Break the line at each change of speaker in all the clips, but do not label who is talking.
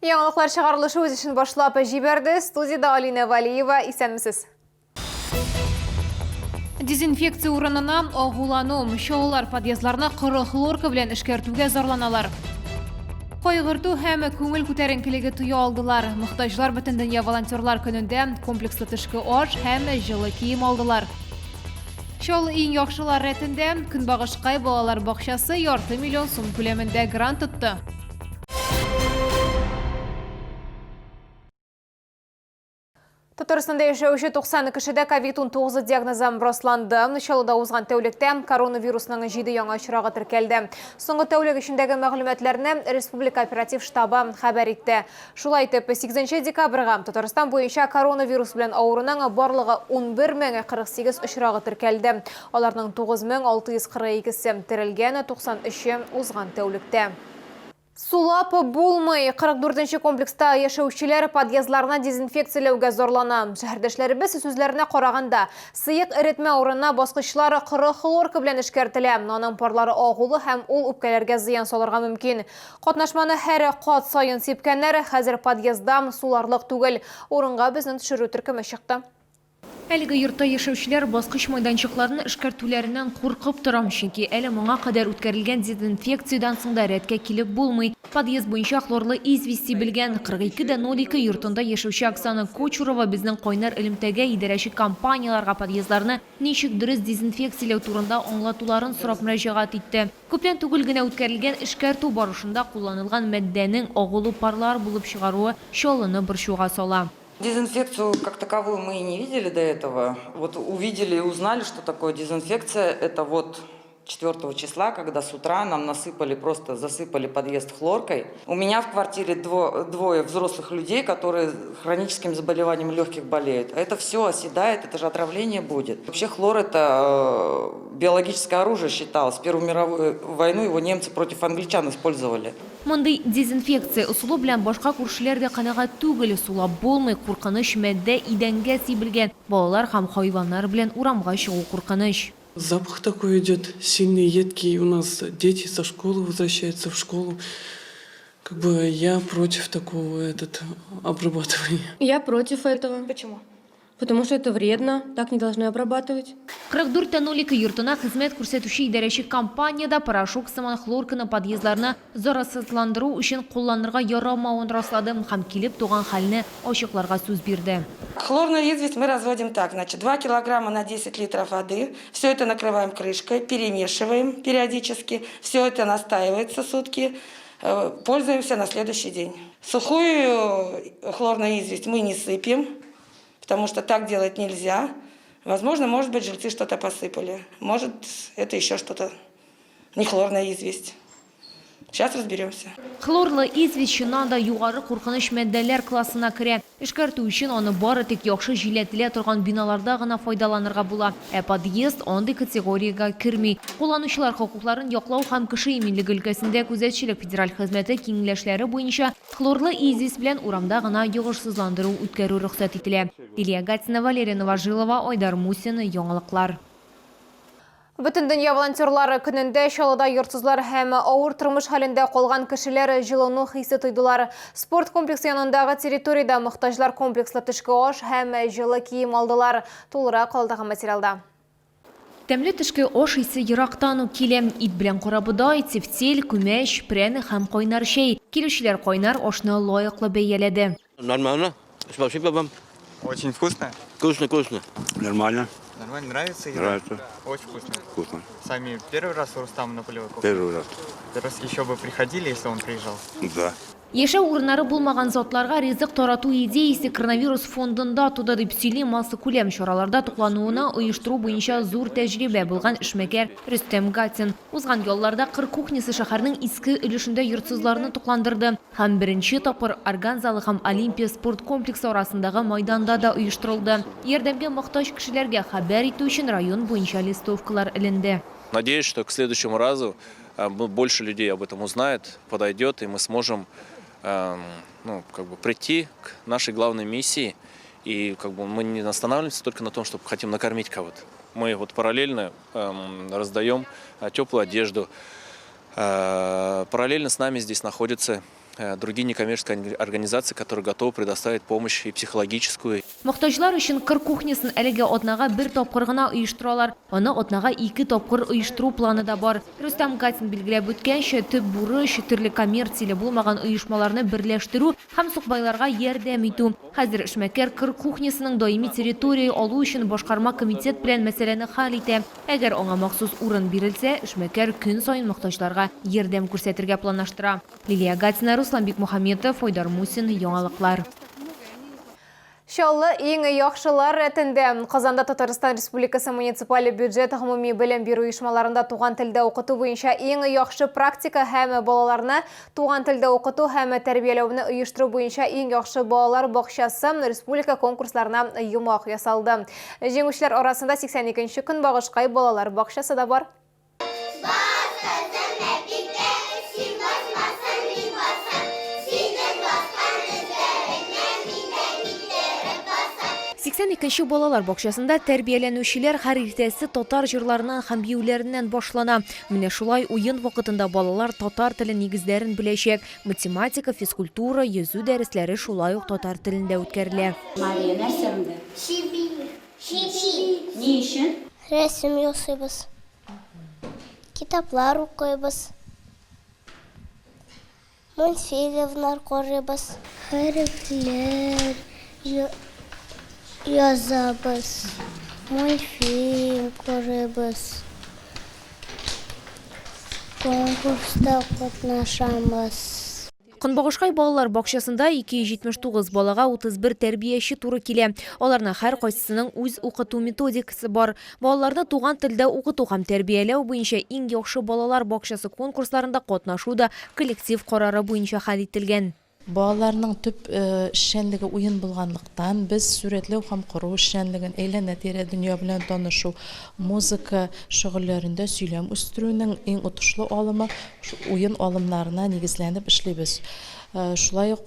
Яңалықлар шығарылышы өз үшін башлап жіберді. Студияда Алина Валиева, исәнмісіз. Дезинфекция урынына ағулану мүшеғылар подъездларына хлорка белән эшкәртүгә зарланалар. Қойғырту һәм күңел күтәренкелеге туя алдылар. Мохтаҗлар бөтен дөнья волонтерлар көнендә комплекслы төшке аш һәм җылы кием алдылар. Шул иң яхшылар рәтендә Көнбагышкай балалар бакчасы ярты миллион сум күләмендә грант тотты. Татарстанда яшәүче 90 кешедә COVID-19 диагнозы расланды. Ничалыда узган тәүлектә коронавирусның 7 яңа очрагы теркәлде. Соңгы тәүлек эчендәге мәгълүматларны Республика оператив штабы хәбәр итте. Шулай итеп, 8 декабрьгә Татарстан буенча коронавирус белән авыруның барлыгы 11048 очрагы теркәлде. Аларның 9642се терелгән, 93-е узган тәүлектә. Сулап булмый. 44-нче комплекста яшәүчеләр подъездларына дезинфекцияләүгә зарлана. Шәһәрдәшләребез сүзләренә караганда, сыек эретмә урынына баскычлары хлорка белән эшкәртелә. Аның парлары агулы һәм ул үпкәләргә зыян салырга мөмкин. Катнашманы һәр кат сайын сипкәннәр хәзер подъездда суларлык түгел. Урынга безнең төшерү төркеме чыкты. Әлеге йортта яшәүчеләр баскыч майданчыкларын эшкәртүләреннән куркып торам, чөнки әле моңа кадәр үткәрелгән дезинфекциядән соң да рәткә килеп булмый. Подъезд буенча хлорлы извести белгән 42-02 йортында яшәүче Оксана Кочурова безнең кайнар элемтәгә идарәче компанияларга подъездларны ничек дөрес дезинфекцияләү турында аңлатуларын сорап мөрәҗәгать итте. Күптән түгел генә үткәрелгән эшкәртү барышында кулланылган мәддәнең агылу парлар булып чыгаруы чалыны борчуга сала.
Дезинфекцию как таковую мы и не видели до этого. Вот увидели и узнали, что такое дезинфекция. Это вот 4 числа, когда с утра нам просто засыпали подъезд хлоркой. У меня в квартире двое взрослых людей, которые хроническим заболеванием легких болеют. Это все оседает, это же отравление будет. Вообще хлор это биологическое оружие считалось. В Первую мировую войну его немцы против англичан использовали.
Мондый дезинфекция усулы белән башка күршеләр дә канәгать түгел. Сулап булмый, куркыныч мәддә идәнгә сибелгән. Балалар һәм хайваннар белән урамга чыгу куркыныч.
Запах такой идет, сильный, едкий. У нас дети со школы возвращаются в школу. Как бы я против такого обрабатывания.
Я против этого.
Почему?
Потому что это вредно, так не должны обрабатывать.
44-02 йортына хезмәт күрсәтүче идарәче компанияда порошок сыман хлорканы подъездларны зарарсызландыру өчен кулланырга ярамавын раслады һәм килеп туган хәлне ачыкларга сүз бирде.
Хлорную известь мы разводим так. 2 килограмма на 10 литров воды. Все это накрываем крышкой, перемешиваем периодически. Все это настаивается сутки. Пользуемся на следующий день. Сухую хлорную известь мы не сыпем, потому что так делать нельзя. Возможно, может быть, жильцы что-то посыпали. Может, это еще что-то, не хлорная известь. Сейчас разберемся.
Хлорлы известь чыннан да югары куркыныч мәддәләр классына керә. Эшкәртү өчен аны бары тик яхшы җиләтелә торган биналарда гына файдаланырга була. Подъезд андый категориягә керми. Кулланучылар хокукларын яклау һәм кеше иминлеге өлкәсендә күзәтчелек федераль хезмәте киңәшләре буенча хлорлы известь белән урамда гына йогышсызландыру үткәрү рөхсәт ителә. Лилия Гатина, Валерия Новожилова, Айдар Мусин, Яңалыклар. Бөтен дөнья волонтерлары көнендә Чаллыда йортсызлар һәм авыр тормыш хәлендә калган кешеләр җылыну хисе тойдылар. Спорт комплексы янындагы территориядә мохтаҗлар комплекслы төшке аш һәм җылы кием алдылар. Тулырак калдыгы материалда. Тәмле төшке аш исе ерактан ук килә. Ит белән карабудай, тефтель, күмәч, пряник һәм кайнар чәй. Килүчеләр кайнар ашны лаеклы бәяләде.
Нормально. Спасибо вам.
Очень вкусно.
Вкусно. Нормально.
Нормально, нравится?
Нравится.
Очень вкусно.
Вкусно.
Сами первый раз у Рустама на полевой кухне?
Первый раз.
Раз еще бы приходили, если он приезжал?
Да.
Яшәү урыннары булмаган затларга ризык тарату идеясе коронавирус фондында туды дип сөйли масса күләм чараларда туклануына оештыру буенча зур тәҗрибә булган эшмәкәр Рөстәм Гатин. Узган ялларда Кыр кухнясы шәһәрнең иске өлешендә йортсызларны тукландырды һәм беренче тапкыр орган залы һәм Олимпия спорт комплексы арасындагы майданда да оештырылды. Ярдәмгә мохтаҗ кешеләргә хәбәр итү өчен район буенча листовкалар эленде.
Надеюсь, что к следующему разу больше людей об этом узнает, подойдет, и мы сможем прийти к нашей главной миссии. И мы не останавливаемся только на том, что хотим накормить кого-то. Мы параллельно раздаем теплую одежду. Параллельно с нами здесь находятся другие некоммерческие организации, которые готовы предоставить помощь и психологическую.
Мохтажлар үшін кыр кухнясын әлеге отнаға бір топқыр гына ұйыштыралар. Оны отнаға 2 топқыр ұйыштыру планы да бар. Рустам Гатин белгілеп өткенше төп бурыш түрлі коммерциялы булмаган ұйышмаларны бірләштеру һәм сукбайларга ярдәм итү. Хәзер эшмәкәр кыр кухнясының даими территория алу өчен башкарма комитет белән мәсьәләне хәл итә. Әгәр аңа махсус урын бирелсә, эшмәкәр көн сайын мохтажларга ярдәм күрсәтергә планлаштыра. Лилия Гатина, Руслан Бикмухамметов, Фойдар Мусин, яңалыклар.
Шаллы ең яхшылар рәтендә Казанда Татарстан Республикасы муниципаль бюджет гомуми белем бирү оешмаларында туган телдә укыту буенча ең яхшы практика һәм балаларны туган телдә укыту һәм тәрбияләүне оештыру буенча ең яхшы балалар бакчасы республика конкурсларына йомак ясалды. Җиңүчеләр арасында 82-нче Көнбагышкай балалар бакчасы да бар.
82-нче балалар бакчасында тәрбияләнүчеләр һәр иртәсе татар җырларыннан һәм биюләреннән башлана. Менә шулай уен вакытында балалар татар теле нигезләрен беләчәк. Математика, физкультура, йөзү дәресләре шулай ук татар телендә үткәрелә.
Мария, нәрсәмдә? Шиби. Ни өчен?
Рәсем ясыйбыз. Китаплар укыйбыз. Мультфильмнар карыйбыз. Хәрефләр язабыз. Мультфильм карыйбыз. Конкурста катнашабыз.
Көнбагышкай балалар бакчасында 279 балага 31 тәрбияче туры килә. Аларның һәр кайсысының үз укыту методикасы бар. Балаларны туган телдә укыту һәм тәрбияләү буенча иң яхшы балалар бакчасы конкурсларында катнашу да коллектив карары буенча хәл ителгән.
Балаларның төп эшчәнлеге уен булганлыктан без сүрәтләү һәм кору эшчәнлеген, әйләнә-тирә дөнья белән танышу, музыка шөгыльләрендә сөйләм үстерүнең иң отышлы алымы уен алымнарына нигезләнеп эшлибез. Шулай ук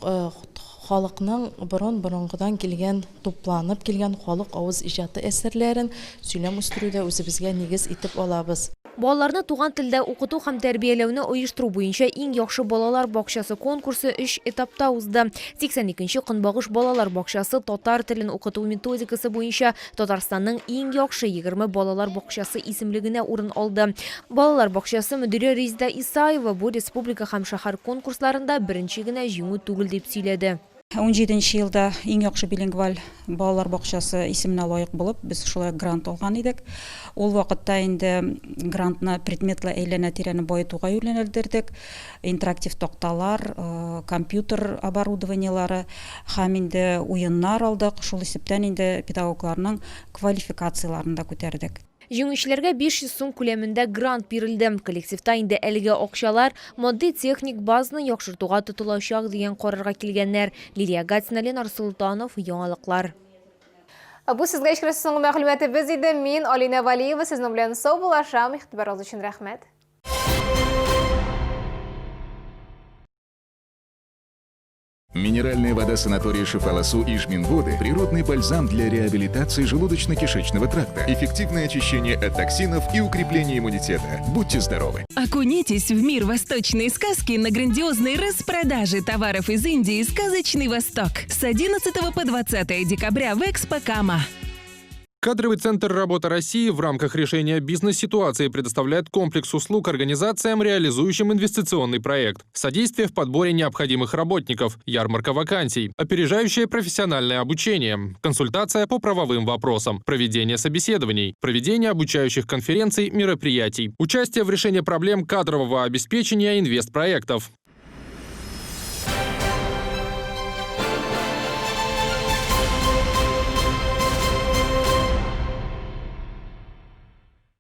халыкның борынгыдан килгән, тупланып килгән халык авыз иҗаты әсәрләрен сөйләм үстерүдә үзебезгә нигез итеп алабыз.
Балаларны туган телдә укыту һәм тәрбияләүне оештыру буенча иң яхшы балалар бакчасы конкурсы 3 этапта узды. 82-нче Көнбагыш балалар бакчасы татар телен укыту методикасы буенча Татарстанның иң яхшы 20 балалар бакчасы исемлегенә урын алды. Балалар бакчасы мөдире Резида Исаева бу республика һәм шәһәр конкурсларында беренче генә җиңү түгел дип сөйләде.
17-нче елда иң яхшы билингваль балалар бакчасы исеменә лаек булып, біз шулай грант алган идек. Ул вакытта инде грантны предметлы әйләнә-тирәне баетуга юнәлдердек. Интерактив такталар, компьютер оборудованиелары һәм инде уеннар алдык. Шул исәптән инде педагогларның квалификацияларын да күтәрдек.
Җиңүчеләргә 500 сум күләмендә грант бирелде. Коллективта инде әлеге акчалар матди техник базаны яхшыртуга тотылачак дигән карарга килгәннәр. Лилия Гатина, Ленар Султанов, яңалыклар.
Бу сезгә эшкәрәсе соңгы мәгълүматыбыз иде. Мин Алина Валиева, сезнең белән сау булашам. Игътибарыгыз өчен рәхмәт.
Минеральная вода санатория Шифаласу Ижминводы – природный бальзам для реабилитации желудочно-кишечного тракта, эффективное очищение от токсинов и укрепление иммунитета. Будьте здоровы!
Окунитесь в мир восточной сказки на грандиозной распродаже товаров из Индии «Сказочный Восток» с 11 по 20 декабря в Экспо Кама.
Кадровый центр «Работа России» в рамках решения бизнес-ситуации предоставляет комплекс услуг организациям, реализующим инвестиционный проект. Содействие в подборе необходимых работников, ярмарка вакансий, опережающее профессиональное обучение, консультация по правовым вопросам, проведение собеседований, проведение обучающих конференций, мероприятий, участие в решении проблем кадрового обеспечения инвестпроектов.